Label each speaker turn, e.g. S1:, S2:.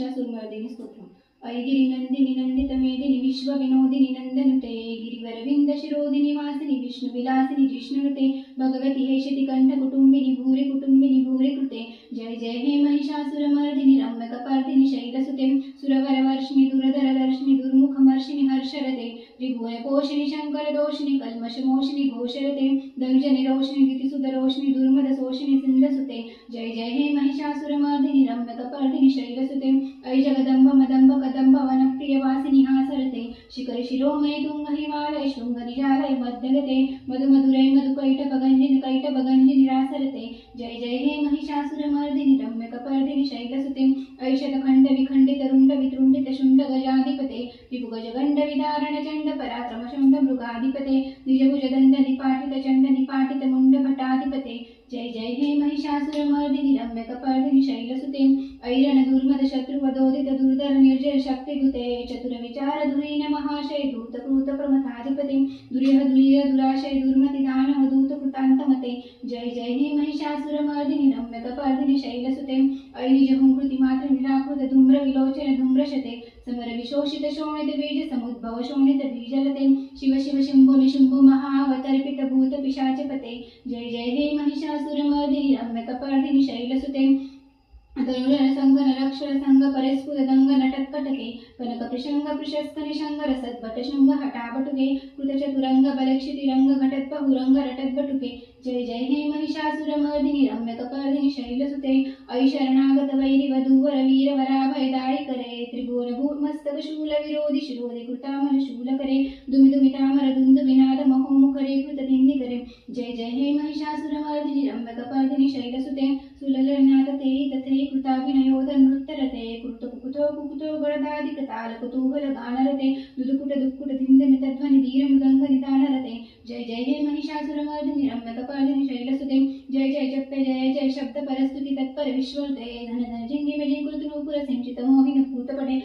S1: महिषासुरमर्दिनी स्तोत्रम् ऐगिरिनन्दिनि नन्दितमेदिनि विश्वविनोदिनि नन्दनुते गिरिवरविन्दशिरोदिनि वासिनि विष्णुविलासिनि जिष्णुनुते भगवति हैषति कण्ठकुटुम्बिनि भूरि कुटुम्बिनि भूरि कृते जय जय हे महिषासुरमर्दिनि रम्यकपर्दिनि शैलसुते सुरवरवर्षिणि दुरधरदर्शिनि दुर्मुखमर्षिणि हर्षरते त्रिभुवनपोषिणि शङ्करदोषिणि कल्मषमोषिणि घोषरते धनुजनिरोषिणि दितिसुधरोषिणि दुर्मदशोषिणि सिन्धसुते जय जय हे महिषासुरमर्दिनि रम्यकपर्दिनि शैलसुते ऐ जगदम्ब मदम्ब कदम्ब वनप्रियवासिनि हासरते शिखरि शिरोमणि तुंग हिमालय शृंग निजालय मध्यगते मधुमधुरै मधुकैटभगञ्जिनि रासरते जय जय हे महिषासुरमर्दिनि रम्यकपर्दिनि शैलसुते ऐषधखण्ड विखण्डित रुण्ड वितृण्डित शुण्ड गजाधिपते विभुगजगण्ड विदारण चण्ड पराक्रम शुण्ड मृगाधिपते निजभुजदण्ड निपाटित चण्ड निपाटित मुण्ड भटाधिपते जय जय हे महिषासुरमर्दिनि रम्यकपर्दिनि शैलसुते ऐरण दुर्मद शत्रुवदोदित दुर्धर निर्जय शक्तिभूते चतुर विचार धुरीन महाशय दूतकृत प्रमथाधिपते दुर्यः दुर्य दुराशय दुर्मति दानव दूतकृतान्तमते जय जय हे महिषासुरमर्दिनि रम्यकपर्दिनि शैलसुते ऐनिजहुंकृति मात्र निराकृत धूम्र विलोचन धूम्रशते समर विशोषित शोणित बीज समुद्भव शोणित बीजलते शिव शिव शंभो निशुंभो महावतर्पित भूत पिशाचपते जय जय हे महिषासुरमर्दिनि रम्यकपर्दिनि शैलसुते धनुरण संगन रक्षण संग परिस्फुट दंग नटत्कटके कनक प्रशंग प्रशस्क निशंग रसद्भट शुंभ हटाबटुके कृतचतुरंग बलक्षितिरंग घटत्पहुरंग रटद्भटुके जय जय हे महिषासुरमर्दिनि रम्यकपर्दिनि शैलसुते ऐ शरणागत वैरि वधूवर वीर वराभयदायि करे त्रिभुवन भूमस्तक शूल विरोधि शिरोधि कृतामल शूल करे दुमिदुमितामर दुंदु विनाद महोमुखरे कृत दिंदि करे जय जय हे महिषासुरमर्दिनि रम्यकपर्दिनि शैलसुते सुललनाथ ते तथे कृताभिनयोध नृत्यरते कृतकुकुतो कुकुतो गणदादिकताल कुतूहल गानरते दुदुकुट दुक्कुट धिन्दमितध्वनि धीर मृदंग निदानरते जय जय हे महिषासुरमर्दिनि रम्यकपर्दिनि शैलसुते जय जय जप्य जय जय शब्द परस्तुति तत्पर विश्वते धन धन जिंगिम जिंकुरुत नूपुर सिंचित मोहिन भूतपटे